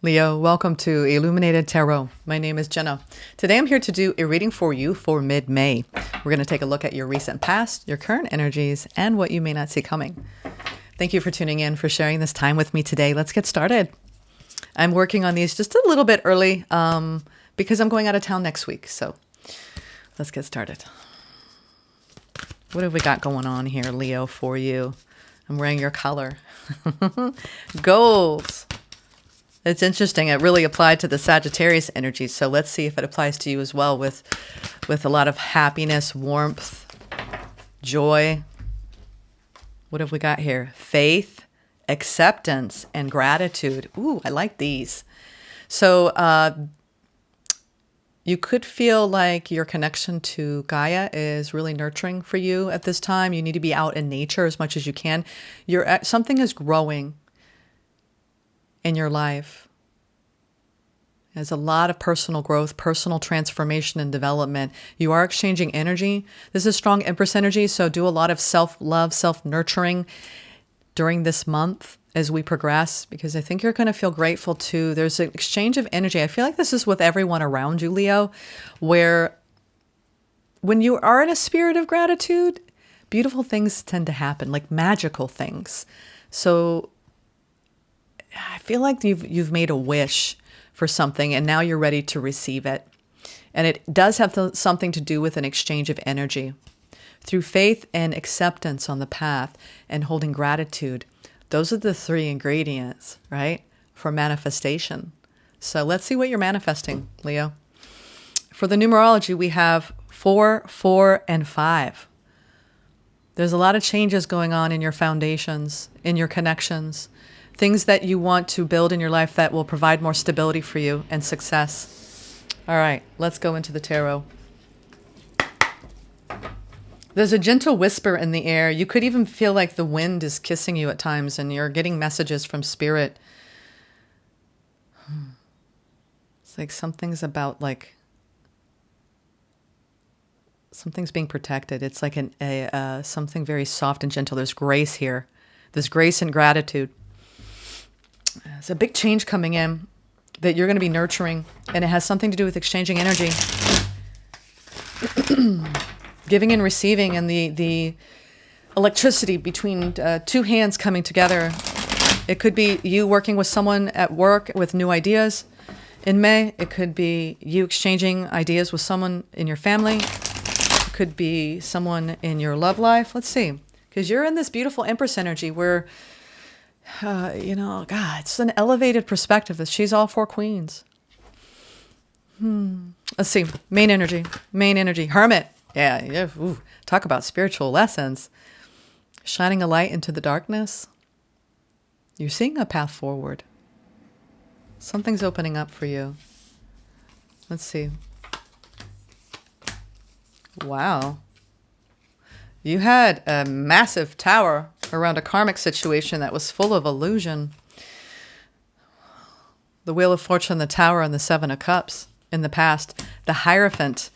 Leo, welcome to Illuminated Tarot. My name is Jenna. Today I'm here to do a reading for you for mid-May. We're going to take a look at your recent past, your current energies, and what you may not see coming. Thank you for tuning in, for sharing this time with me today. Let's get started. I'm working on these just a little bit early because I'm going out of town next week. So let's get started. What have we got going on here, Leo, for you? I'm wearing your color. Gold. It's interesting. It really applied to the Sagittarius energy. So let's see if it applies to you as well with a lot of happiness, warmth, joy. What have we got here? Faith, acceptance, and gratitude. Ooh, I like these. So you could feel like your connection to Gaia is really nurturing for you at this time. You need to be out in nature as much as you can. Something is growing in your life. There's a lot of personal growth, personal transformation and development. You are exchanging energy. This is strong Empress energy, so do a lot of self-love, self-nurturing during this month as we progress, because I think you're going to feel grateful too. There's an exchange of energy. I feel like this is with everyone around you, Leo, where when you are in a spirit of gratitude, beautiful things tend to happen, like magical things. So I feel like you've made a wish for something and now you're ready to receive it. And it does have something to do with an exchange of energy. Through faith and acceptance on the path and holding gratitude, those are the three ingredients, right, for manifestation. So let's see what you're manifesting, Leo. For the numerology, we have 4, 4, and 5. There's a lot of changes going on in your foundations, in your connections, things that you want to build in your life that will provide more stability for you and success. All right, let's go into the tarot. There's a gentle whisper in the air. You could even feel like the wind is kissing you at times and you're getting messages from spirit. It's like something's being protected. It's like something very soft and gentle. There's grace here. There's grace and gratitude. There's a big change coming in that you're going to be nurturing, and it has something to do with exchanging energy. Giving and receiving, and the electricity between two hands coming together. It could be you working with someone at work with new ideas in May. It could be you exchanging ideas with someone in your family. It could be someone in your love life. Let's see. Because you're in this beautiful Empress energy where, God, it's an elevated perspective. She's all 4 queens. Let's see. Main energy. Hermit. Yeah. Ooh, talk about spiritual lessons. Shining a light into the darkness. You're seeing a path forward. Something's opening up for you. Let's see. Wow. You had a massive tower around a karmic situation that was full of illusion. The Wheel of Fortune, the Tower, and the 7 of Cups in the past. The Hierophant,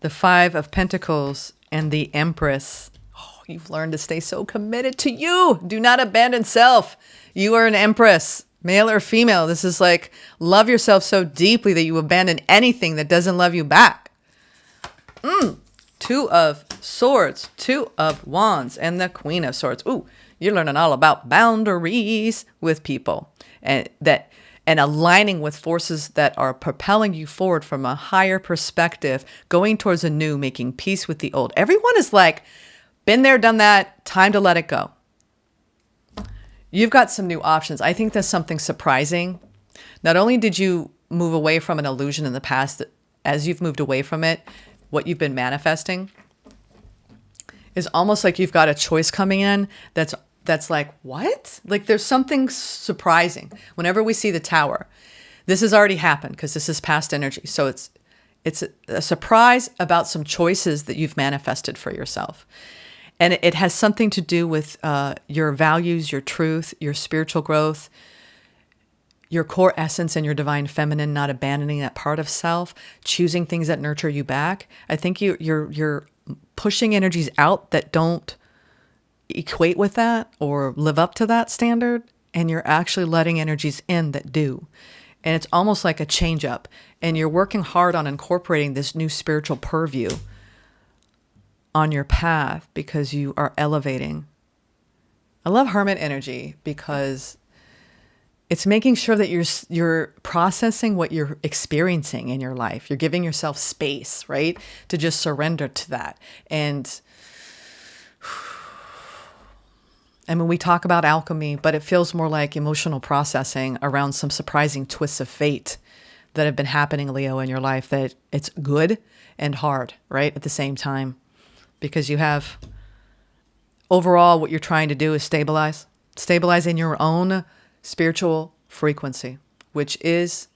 the 5 of Pentacles, and the Empress. Oh, you've learned to stay so committed to you. Do not abandon self. You are an Empress, male or female. This is like love yourself so deeply that you abandon anything that doesn't love you back. 2 of Swords, 2 of Wands, and the Queen of Swords. Ooh, you're learning all about boundaries with people and aligning with forces that are propelling you forward from a higher perspective, going towards a new, making peace with the old. Everyone is like, been there, done that, time to let it go. You've got some new options. I think there's something surprising. Not only did you move away from an illusion in the past, as you've moved away from it, what you've been manifesting is almost like you've got a choice coming in that's like, what? Like there's something surprising. Whenever we see the Tower, this has already happened because this is past energy. So it's a surprise about some choices that you've manifested for yourself. And it has something to do with your values, your truth, your spiritual growth, your core essence and your divine feminine, not abandoning that part of self, choosing things that nurture you back. I think you're pushing energies out that don't equate with that or live up to that standard. and you're actually letting energies in that do. And it's almost like a change up. And you're working hard on incorporating this new spiritual purview on your path because you are elevating. I love hermit energy because it's making sure that you're processing what you're experiencing in your life. You're giving yourself space, right? To just surrender to that. And I mean, we talk about alchemy, but it feels more like emotional processing around some surprising twists of fate that have been happening, Leo, in your life, that it's good and hard, right? At the same time, because you have overall what you're trying to do is stabilize in your own spiritual frequency, which is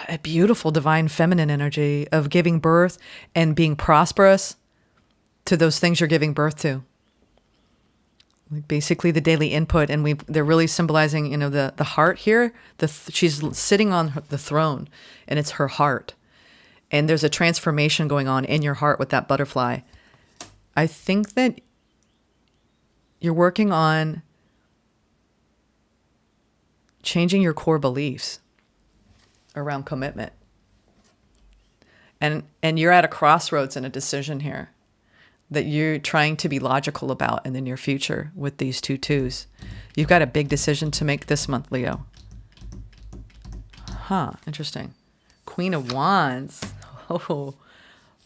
a beautiful divine feminine energy of giving birth and being prosperous to those things you're giving birth to. Basically the daily input, and they're really symbolizing, the heart here. She's sitting on the throne, and it's her heart. And there's a transformation going on in your heart with that butterfly. I think that you're working on changing your core beliefs around commitment. And you're at a crossroads in a decision here that you're trying to be logical about in the near future with these 2 twos. You've got a big decision to make this month, Leo. Interesting. Queen of Wands. Oh,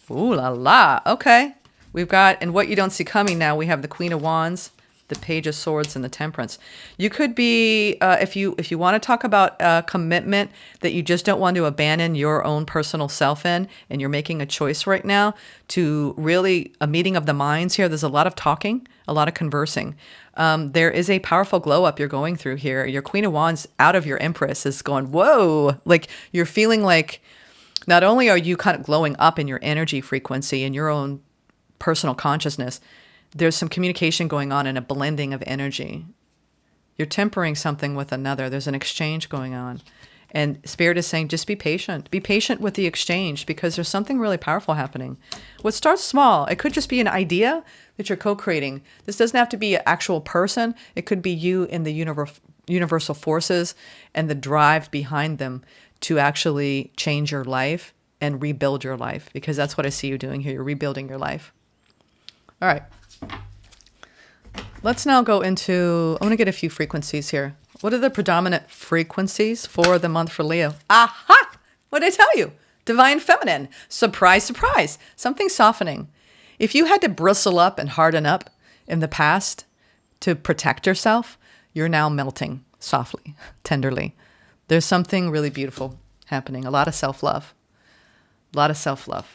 ooh la la. Okay. We've got, and what you don't see coming now, we have the Queen of Wands, the Page of Swords, and the Temperance. You could be, if you want to talk about commitment that you just don't want to abandon your own personal self in, and you're making a choice right now to really, a meeting of the minds here. There's a lot of talking, a lot of conversing. There is a powerful glow up you're going through here. Your Queen of Wands out of your Empress is going, whoa, like you're feeling like not only are you kind of glowing up in your energy frequency and your own personal consciousness, there's some communication going on and a blending of energy. You're tempering something with another. There's an exchange going on. And Spirit is saying, just be patient. Be patient with the exchange because there's something really powerful happening. What starts small, it could just be an idea that you're co-creating. This doesn't have to be an actual person. It could be you in the universal forces and the drive behind them to actually change your life and rebuild your life, because that's what I see you doing here. You're rebuilding your life. All right. Let's now go into, I want to get a few frequencies here. What are the predominant frequencies for the month for Leo? Aha! What did I tell you? Divine Feminine. Surprise, surprise. Something softening. If you had to bristle up and harden up in the past to protect yourself, you're now melting softly, tenderly. There's something really beautiful happening. A lot of self-love. A lot of self-love.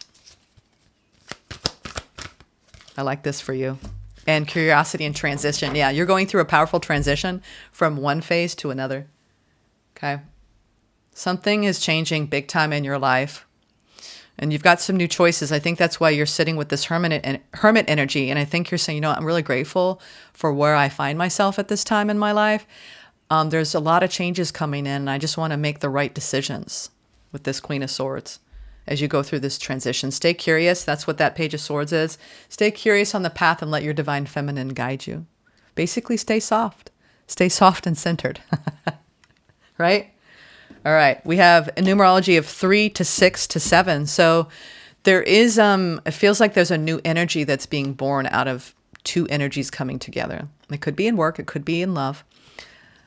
I like this for you. And curiosity and transition. Yeah, you're going through a powerful transition from one phase to another. Okay. Something is changing big time in your life. And you've got some new choices. I think that's why you're sitting with this hermit energy. And I think you're saying, I'm really grateful for where I find myself at this time in my life. There's a lot of changes coming in. And I just want to make the right decisions with this Queen of Swords. As you go through this transition, stay curious. That's what that Page of Swords is. Stay curious on the path and let your divine feminine guide you. Basically, stay soft. Stay soft and centered. Right? All right. We have a numerology of 3 to 6 to 7. So there is, it feels like there's a new energy that's being born out of 2 energies coming together. It could be in work. It could be in love.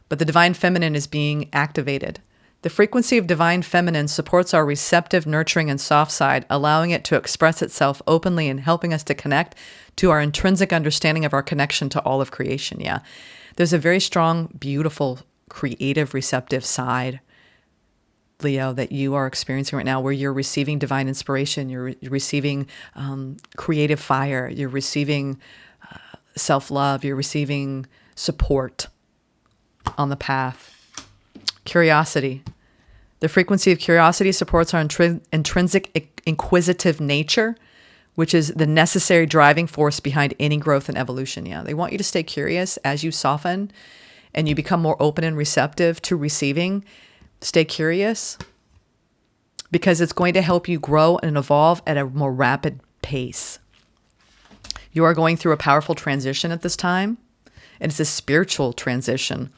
But the divine feminine is being activated. The frequency of divine feminine supports our receptive, nurturing, and soft side, allowing it to express itself openly and helping us to connect to our intrinsic understanding of our connection to all of creation. Yeah. There's a very strong, beautiful, creative, receptive side, Leo, that you are experiencing right now, where you're receiving divine inspiration, you're receiving creative fire, you're receiving self-love, you're receiving support on the path. Curiosity. The frequency of curiosity supports our intrinsic inquisitive nature, which is the necessary driving force behind any growth and evolution. Yeah, they want you to stay curious as you soften and you become more open and receptive to receiving. Stay curious because it's going to help you grow and evolve at a more rapid pace. You are going through a powerful transition at this time. and it's a spiritual transition.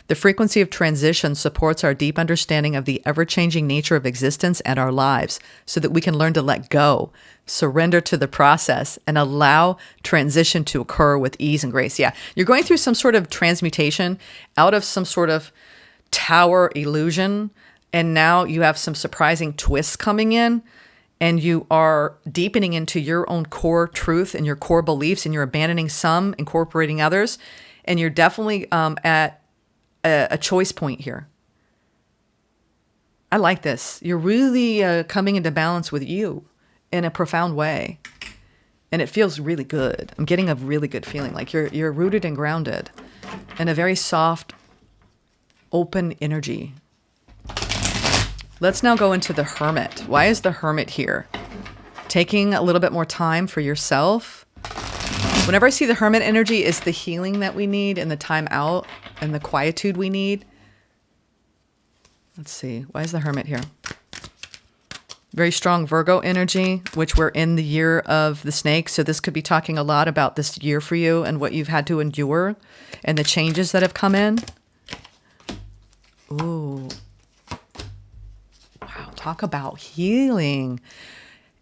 The frequency of transition supports our deep understanding of the ever-changing nature of existence and our lives so that we can learn to let go, surrender to the process, and allow transition to occur with ease and grace. Yeah, you're going through some sort of transmutation out of some sort of tower illusion, and now you have some surprising twists coming in, and you are deepening into your own core truth and your core beliefs, and you're abandoning some, incorporating others, and you're definitely at a choice point here. I like this. You're really coming into balance with you in a profound way, and it feels really good. I'm getting a really good feeling, like you're rooted and grounded in a very soft, open energy. Let's now go into the Hermit. Why is the Hermit here? Taking a little bit more time for yourself. Whenever I see the Hermit energy, is the healing that we need and the time out and the quietude we need. Let's see. Why is the Hermit here? Very strong Virgo energy, which we're in the year of the snake. So this could be talking a lot about this year for you and what you've had to endure and the changes that have come in. Ooh. Wow. Talk about healing.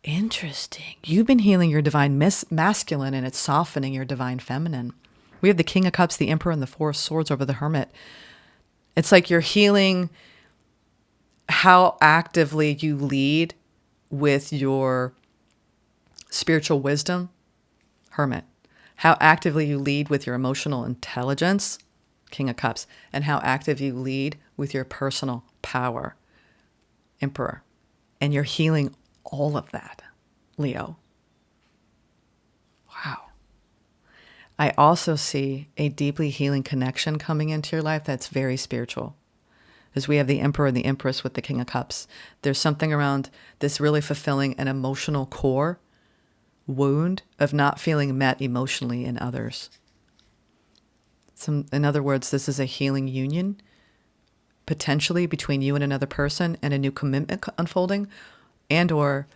Interesting. You've been healing your divine masculine, and it's softening your divine feminine. We have the King of Cups, the Emperor, and the Four of Swords over the Hermit. It's like you're healing how actively you lead with your spiritual wisdom, Hermit. How actively you lead with your emotional intelligence, King of Cups. And how active you lead with your personal power, Emperor. And you're healing all of that, Leo. Wow. I also see a deeply healing connection coming into your life that's very spiritual. As we have the Emperor and the Empress with the King of Cups, there's something around this really fulfilling an emotional core wound of not feeling met emotionally in others. In other words, this is a healing union, potentially between you and another person, and a new commitment unfolding, and or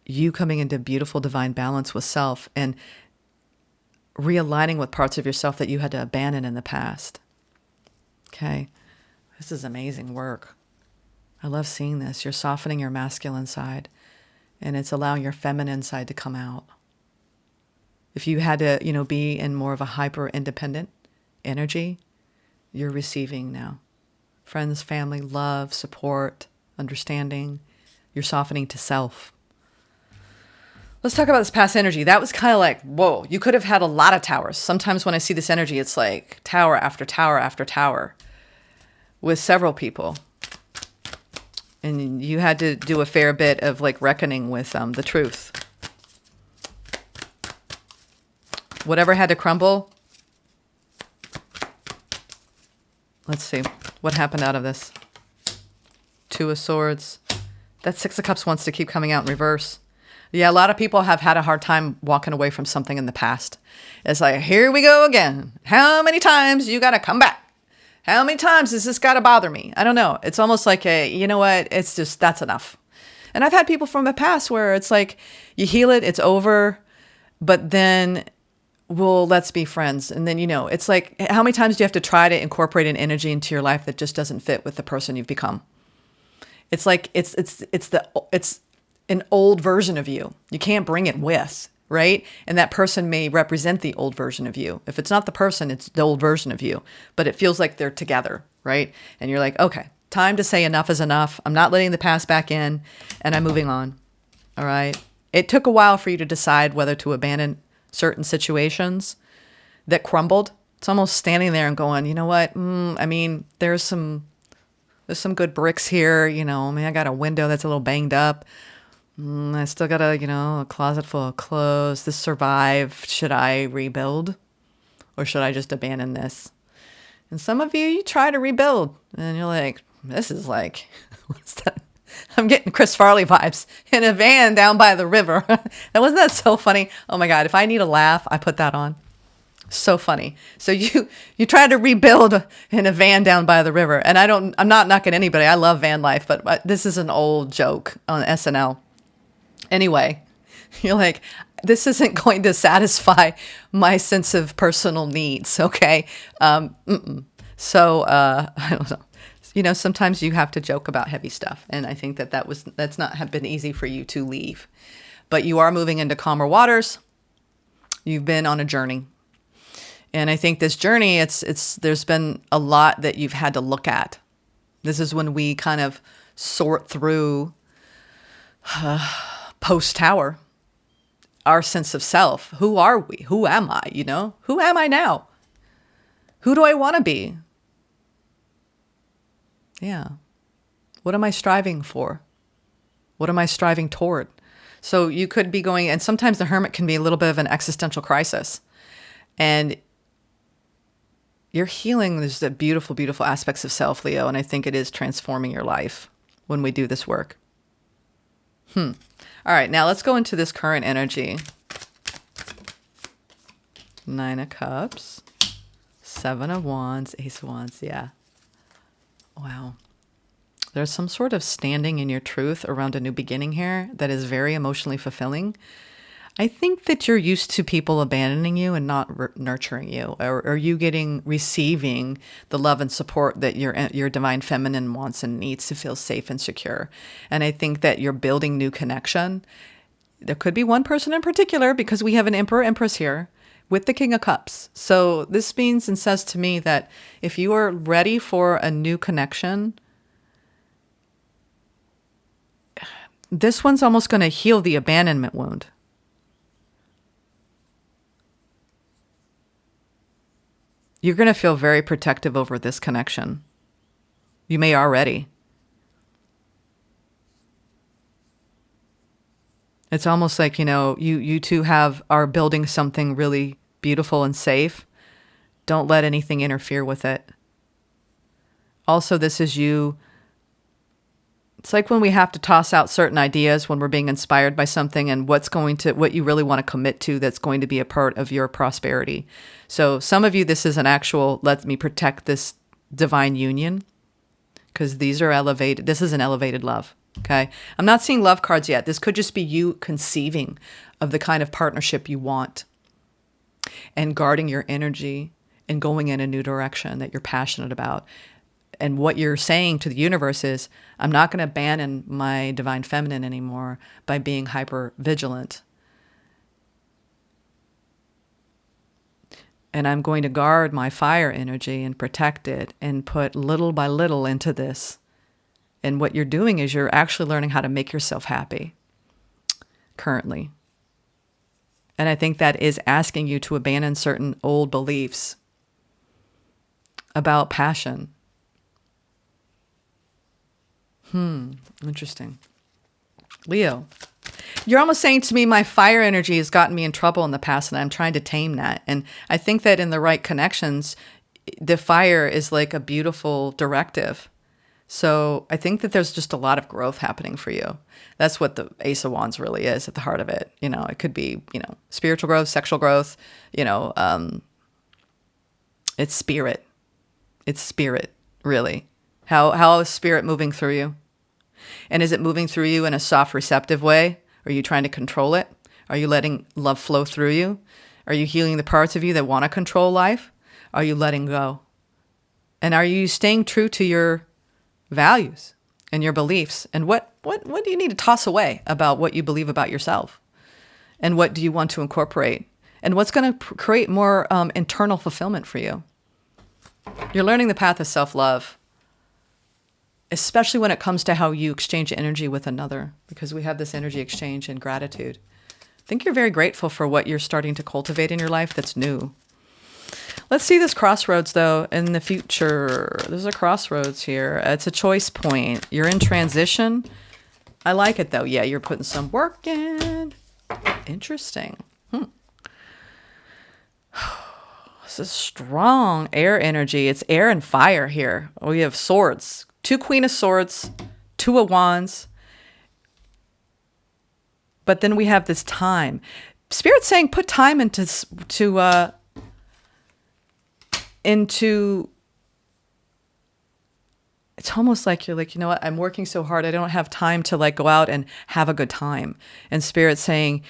you coming into beautiful divine balance with self and realigning with parts of yourself that you had to abandon in the past. Okay. This is amazing work. I love seeing this. You're softening your masculine side, and it's allowing your feminine side to come out. If you had to, be in more of a hyper independent energy, you're receiving now. Friends, family, love, support, understanding. You're softening to self. Let's talk about this past energy. That was kind of like, whoa, you could have had a lot of towers. Sometimes when I see this energy, it's like tower after tower after tower with several people. And you had to do a fair bit of like reckoning with the truth. Whatever had to crumble. Let's see. What happened out of this? Two of Swords. That Six of Cups wants to keep coming out in reverse. Yeah, a lot of people have had a hard time walking away from something in the past. It's like, here we go again. How many times you got to come back? How many times has this got to bother me? I don't know. It's almost like you know what? It's just, that's enough. And I've had people from the past where it's like, you heal it, it's over, but then, well, let's be friends. And then, it's like, how many times do you have to try to incorporate an energy into your life that just doesn't fit with the person you've become? It's like, it's an old version of you. You can't bring it with, right? And that person may represent the old version of you. If it's not the person, it's the old version of you, but it feels like they're together, right? And you're like, okay, time to say enough is enough. I'm not letting the past back in, and I'm moving on. All right. It took a while for you to decide whether to abandon certain situations that crumbled. It's almost standing there and going, you know what? There's some good bricks here. I got a window that's a little banged up. I still got a closet full of clothes. This survived. Should I rebuild? Or should I just abandon this? And some of you try to rebuild. And you're like, this is like, what's that? I'm getting Chris Farley vibes in a van down by the river. Wasn't that so funny? Oh my God. If I need a laugh, I put that on. So funny. So you try to rebuild in a van down by the river. And I'm not knocking anybody. I love van life, but this is an old joke on SNL. Anyway, you're like, this isn't going to satisfy my sense of personal needs. Okay. So, I don't know. Sometimes you have to joke about heavy stuff. And I think that's not have been easy for you to leave, but you are moving into calmer waters. You've been on a journey. And I think this journey, there's been a lot that you've had to look at. This is when we kind of sort through post-tower, our sense of self. Who are we? Who am I? Who am I now? Who do I want to be? Yeah. What am I striving for? What am I striving toward? So you could be going, and sometimes the hermit can be a little bit of an existential crisis. And you're healing the beautiful, beautiful aspects of self, Leo. And I think it is transforming your life when we do this work. All right, now let's go into this current energy. 9 of Cups, 7 of Wands, Ace of Wands. Yeah. Wow. There's some sort of standing in your truth around a new beginning here that is very emotionally fulfilling. I think that you're used to people abandoning you and not nurturing you, or you receiving the love and support that your divine feminine wants and needs to feel safe and secure. And I think that you're building new connection. There could be one person in particular, because we have an Emperor Empress here with the King of Cups. So this means and says to me that if you are ready for a new connection, this one's almost going to heal the abandonment wound. You're going to feel very protective over this connection. You may already. It's almost like, you two are building something really beautiful and safe. Don't let anything interfere with it. Also, this is you. It's like when we have to toss out certain ideas when we're being inspired by something, and what you really want to commit to that's going to be a part of your prosperity. So some of you, this is an actual, let me protect this divine union, because these are elevated. This is an elevated love. Okay. I'm not seeing love cards yet. This could just be you conceiving of the kind of partnership you want and guarding your energy and going in a new direction that you're passionate about. And what you're saying to the universe is, I'm not going to abandon my divine feminine anymore by being hyper vigilant. And I'm going to guard my fire energy and protect it and put little by little into this. And what you're doing is you're actually learning how to make yourself happy currently. And I think that is asking you to abandon certain old beliefs about passion. Interesting. Leo, you're almost saying to me, my fire energy has gotten me in trouble in the past, and I'm trying to tame that. And I think that in the right connections, the fire is like a beautiful directive. So I think that there's just a lot of growth happening for you. That's what the Ace of Wands really is at the heart of it. It could be, spiritual growth, sexual growth, it's spirit. It's spirit, really. How is spirit moving through you? And is it moving through you in a soft, receptive way? Are you trying to control it? Are you letting love flow through you? Are you healing the parts of you that want to control life? Are you letting go? And are you staying true to your values and your beliefs? And what do you need to toss away about what you believe about yourself? And what do you want to incorporate? And what's going to create more internal fulfillment for you? You're learning the path of self-love, especially when it comes to how you exchange energy with another, because we have this energy exchange and gratitude. I think you're very grateful for what you're starting to cultivate in your life that's new. Let's see this crossroads, though, in the future. There's a crossroads here. It's a choice point. You're in transition. I like it, though. Yeah, you're putting some work in. Interesting. This is strong air energy. It's air and fire here. We have swords. 2 Queen of Swords, 2 of Wands. But then we have this time. Spirit's saying put time into it's almost like you're like, what? I'm working so hard. I don't have time to go out and have a good time. And Spirit's saying,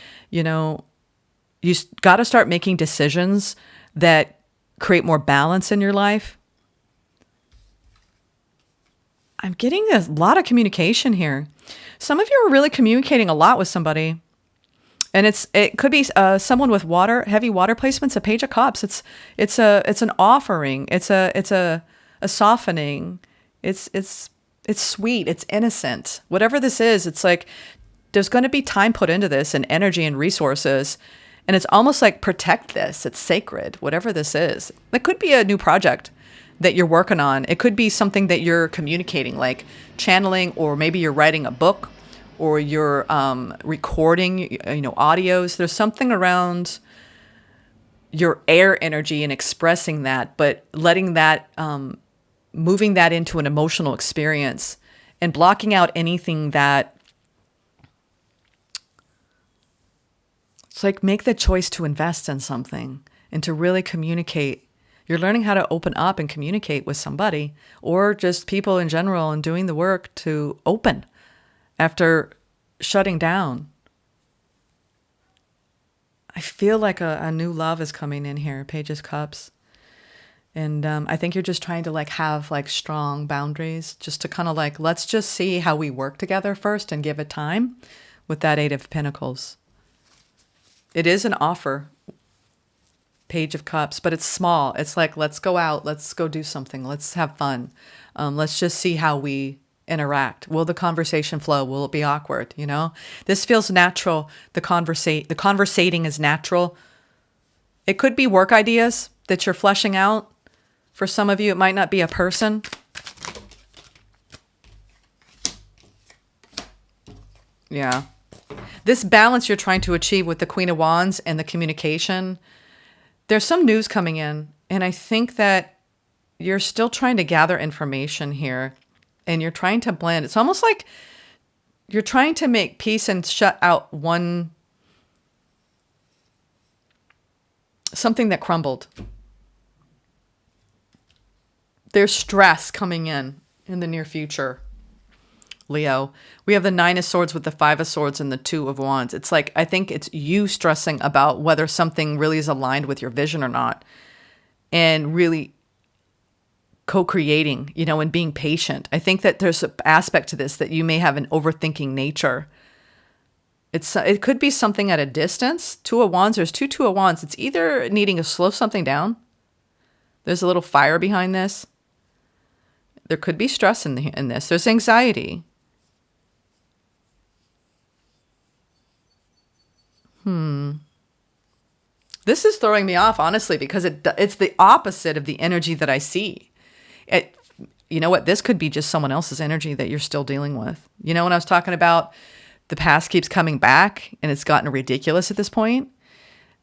got to start making decisions that create more balance in your life. I'm getting a lot of communication here. Some of you are really communicating a lot with somebody. And it could be someone with heavy water placements, a Page of Cups. It's an offering. It's a softening. It's sweet. It's innocent. Whatever this is, it's like there's going to be time put into this and energy and resources. And it's almost like protect this. It's sacred. Whatever this is, it could be a new project that you're working on. It could be something that you're communicating, like channeling, or maybe you're writing a book, or you're recording, audios. There's something around your air energy and expressing that, but letting that, moving that into an emotional experience and blocking out anything that, it's like make the choice to invest in something and to really communicate. You're learning how to open up and communicate with somebody, or just people in general, and doing the work to open after shutting down. I feel like a new love is coming in here, Page of Cups. And I think you're just trying to have strong boundaries, just to kind of let's just see how we work together first and give it time with that Eight of Pentacles. It is an offer, Page of Cups, but it's small. It's like, let's go out, let's go do something, let's have fun. Let's just see how we interact. Will the conversation flow? Will it be awkward? This feels natural. The conversating is natural. It could be work ideas that you're fleshing out. For some of you, it might not be a person. Yeah. This balance you're trying to achieve with the Queen of Wands and the communication, there's some news coming in, and I think that you're still trying to gather information here. And you're trying to blend. It's almost like you're trying to make peace and shut out something that crumbled. There's stress coming in the near future, Leo. We have the Nine of Swords with the Five of Swords and the Two of Wands. It's like, I think it's you stressing about whether something really is aligned with your vision or not. And really co-creating, and being patient. I think that there's an aspect to this that you may have an overthinking nature. It could be something at a distance. Two of Wands, there's Two of Wands. It's either needing to slow something down. There's a little fire behind this. There could be stress in this. There's anxiety. This is throwing me off, honestly, because it's the opposite of the energy that I see. You know what? This could be just someone else's energy that you're still dealing with. When I was talking about the past keeps coming back and it's gotten ridiculous at this point,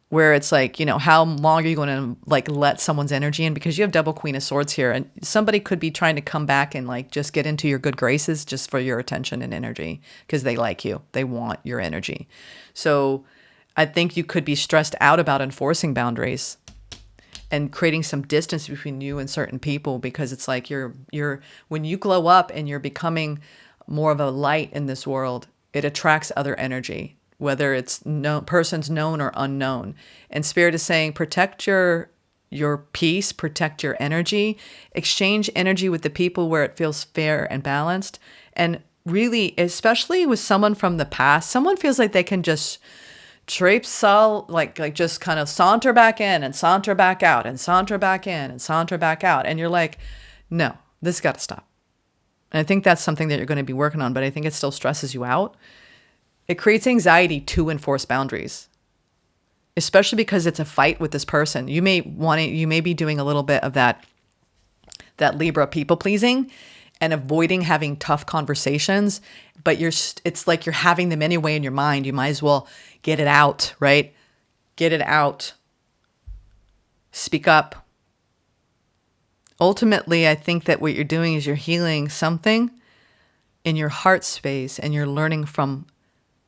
where it's like, how long are you going to let someone's energy in? Because you have double Queen of Swords here, and somebody could be trying to come back and just get into your good graces just for your attention and energy, because they like you. They want your energy. So I think you could be stressed out about enforcing boundaries and creating some distance between you and certain people, because it's like you're when you glow up and you're becoming more of a light in this world, it attracts other energy, whether it's persons known or unknown. And Spirit is saying, protect your peace, protect your energy, exchange energy with the people where it feels fair and balanced. And really, especially with someone from the past, someone feels like they can just just kind of saunter back in and saunter back out and saunter back in and saunter back out. And you're like, no, this got to stop. And I think that's something that you're going to be working on, but I think it still stresses you out. It creates anxiety to enforce boundaries, especially because it's a fight with this person. You may be doing a little bit of that Libra people pleasing and avoiding having tough conversations, but it's like you're having them anyway in your mind. You might as well get it out, right? Get it out. Speak up. Ultimately, I think that what you're doing is you're healing something in your heart space, and you're learning from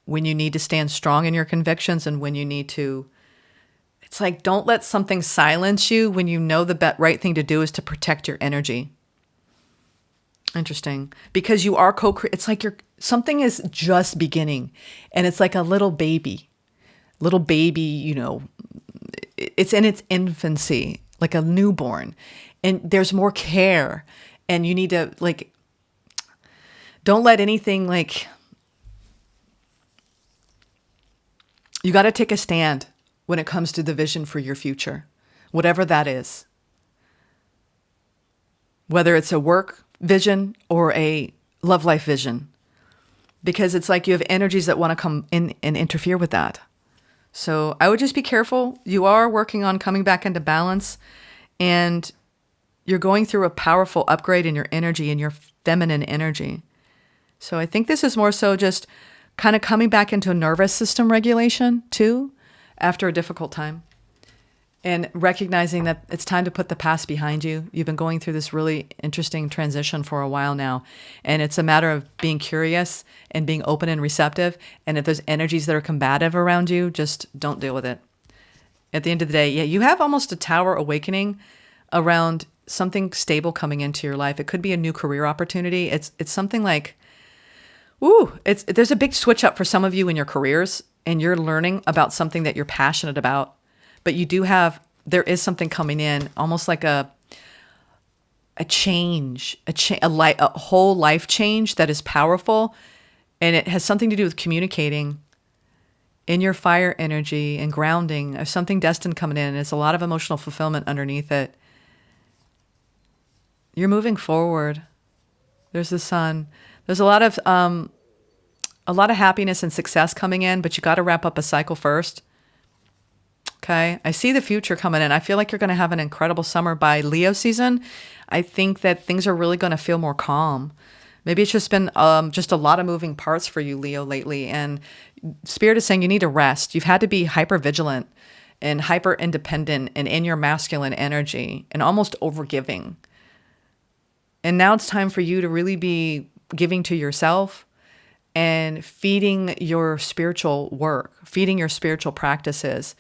when you need to stand strong in your convictions and when you need to. It's like, don't let something silence you when you know the right thing to do is to protect your energy. Interesting. Because you are it's like something is just beginning, and it's like a little baby. little baby, you know, it's in its infancy, like a newborn, and there's more care, and you need to, like, don't let anything, like, you got to take a stand when it comes to the vision for your future, whatever that is. Whether it's a work vision or a love life vision, because it's like you have energies that want to come in and interfere with that. So I would just be careful. You are working on coming back into balance, and you're going through a powerful upgrade in your energy, in your feminine energy. So I think this is more so just kind of coming back into a nervous system regulation too, after a difficult time. And recognizing that it's time to put the past behind you. You've been going through this really interesting transition for a while now. And it's a matter of being curious and being open and receptive. And if there's energies that are combative around you, just don't deal with it. At the end of the day, yeah, you have almost a tower awakening around something stable coming into your life. It could be a new career opportunity. It's something like, there's a big switch up for some of you in your careers, and you're learning about something that you're passionate about. But there is something coming in, almost like a change, a whole life change that is powerful. And it has something to do with communicating in your fire energy and grounding of something destined coming in. It's a lot of emotional fulfillment underneath it. You're moving forward. There's the sun. There's a lot of happiness and success coming in, but you got to wrap up a cycle first. Okay. I see the future coming in. I feel like you're going to have an incredible summer by Leo season. I think that things are really going to feel more calm. Maybe it's just been just a lot of moving parts for you, Leo, lately. And Spirit is saying you need to rest. You've had to be hyper vigilant and hyper independent and in your masculine energy and almost overgiving. And now it's time for you to really be giving to yourself and feeding your spiritual work, feeding your spiritual practices,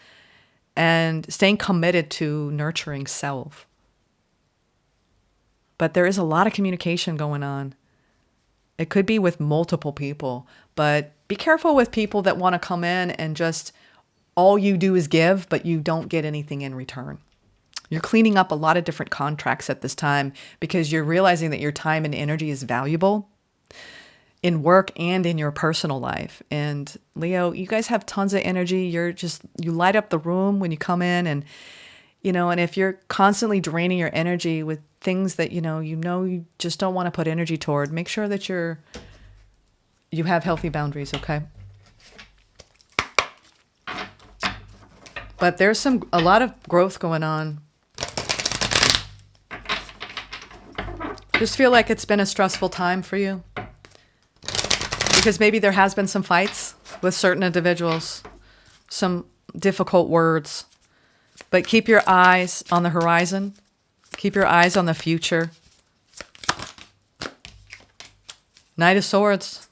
and staying committed to nurturing self. But there is a lot of communication going on. It could be with multiple people, but be careful with people that want to come in and just all you do is give, but you don't get anything in return. You're cleaning up a lot of different contracts at this time because you're realizing that your time and energy is valuable in work and in your personal life. And Leo, you guys have tons of energy. You light up the room when you come in, and if you're constantly draining your energy with things that, you just don't want to put energy toward, make sure that you have healthy boundaries. Okay. But there's a lot of growth going on. Just feel like it's been a stressful time for you. Because maybe there has been some fights with certain individuals, some difficult words, but keep your eyes on the horizon. Keep your eyes on the future. Knight of Swords.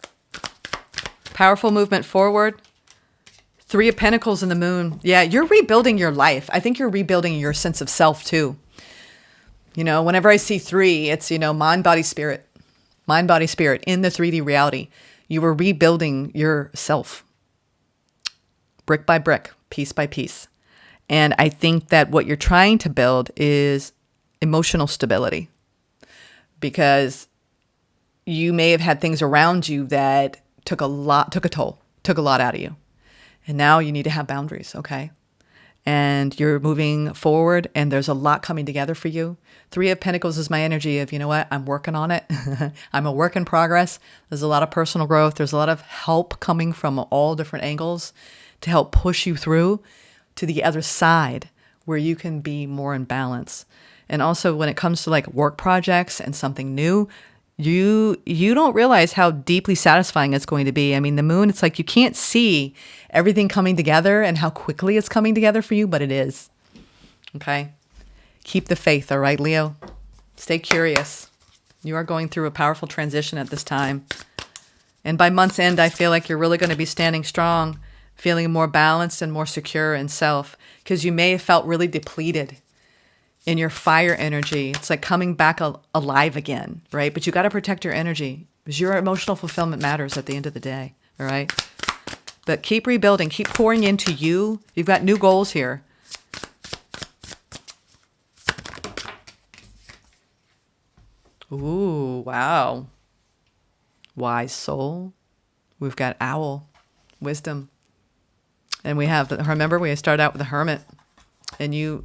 Powerful movement forward. 3 of Pentacles in the Moon. Yeah, you're rebuilding your life. I think you're rebuilding your sense of self too. Whenever I see 3, it's, mind, body, spirit. Mind, body, spirit in the 3D reality. You were rebuilding yourself brick by brick, piece by piece. And I think that what you're trying to build is emotional stability, because you may have had things around you that took a toll, took a lot out of you. And now you need to have boundaries, okay? And you're moving forward, and there's a lot coming together for you. 3 of Pentacles is my energy of, I'm working on it. I'm a work in progress. There's a lot of personal growth. There's a lot of help coming from all different angles to help push you through to the other side where you can be more in balance. And also when it comes to like work projects and something new, you don't realize how deeply satisfying it's going to be. I mean, the moon, it's like you can't see everything coming together and how quickly it's coming together for you, but it is. Okay? Keep the faith, all right, Leo? Stay curious. You are going through a powerful transition at this time. And by month's end, I feel like you're really going to be standing strong, feeling more balanced and more secure in self, because you may have felt really depleted in your fire energy. It's like coming back alive again, right? But you got to protect your energy because your emotional fulfillment matters at the end of the day, all right? But keep rebuilding. Keep pouring into you. You've got new goals here. Ooh, wow. Wise soul. We've got owl. Wisdom. And we have, remember, we started out with the hermit. And you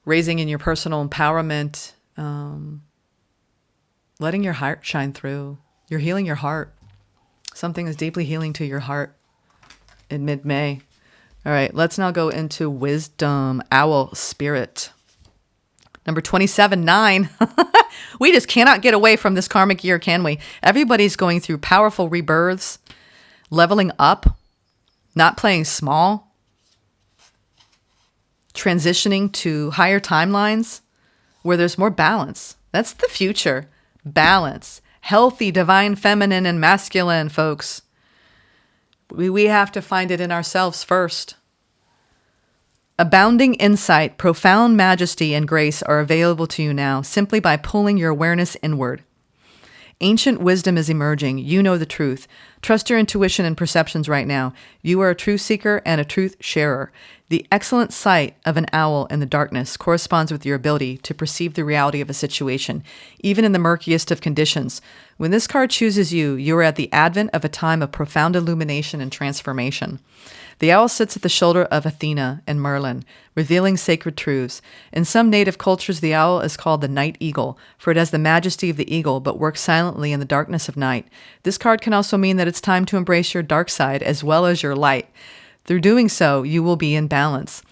raising in your personal empowerment, letting your heart shine through. You're healing your heart. Something is deeply healing to your heart in mid-May. All right, let's now go into wisdom, owl, spirit. Number 27, 9. We just cannot get away from this karmic year, can we? Everybody's going through powerful rebirths, leveling up, not playing small, transitioning to higher timelines where there's more balance. That's the future. Balance. Healthy, divine, feminine, and masculine, folks. We have to find it in ourselves first. Abounding insight, profound majesty, and grace are available to you now simply by pulling your awareness inward. Ancient wisdom is emerging. You know the truth. Trust your intuition and perceptions right now. You are a truth seeker and a truth sharer. The excellent sight of an owl in the darkness corresponds with your ability to perceive the reality of a situation, even in the murkiest of conditions. When this card chooses you, you are at the advent of a time of profound illumination and transformation. The owl sits at the shoulder of Athena and Merlin, revealing sacred truths. In some native cultures, the owl is called the night eagle, for it has the majesty of the eagle, but works silently in the darkness of night. This card can also mean that it's time to embrace your dark side as well as your light. Through doing so, you will be in balance.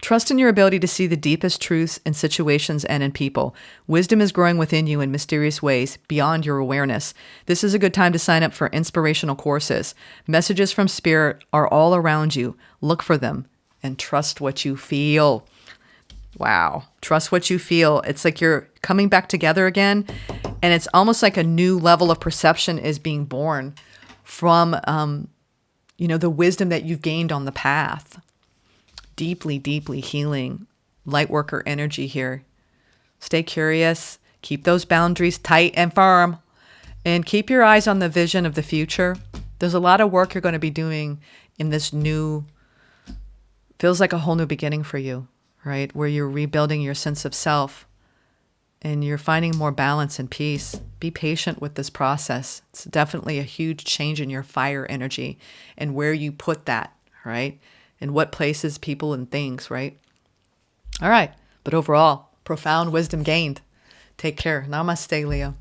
Trust in your ability to see the deepest truths in situations and in people. Wisdom is growing within you in mysterious ways beyond your awareness. This is a good time to sign up for inspirational courses. Messages from Spirit are all around you. Look for them and trust what you feel. Wow. Trust what you feel. It's like you're coming back together again, and it's almost like a new level of perception is being born from, the wisdom that you've gained on the path. Deeply, deeply healing light worker energy here. Stay curious. Keep those boundaries tight and firm. And keep your eyes on the vision of the future. There's a lot of work you're going to be doing in this new, feels like a whole new beginning for you, right? Where you're rebuilding your sense of self and you're finding more balance and peace. Be patient with this process. It's definitely a huge change in your fire energy and where you put that, right? In what places, people, and things, right? All right. But overall, profound wisdom gained. Take care. Namaste, Leo.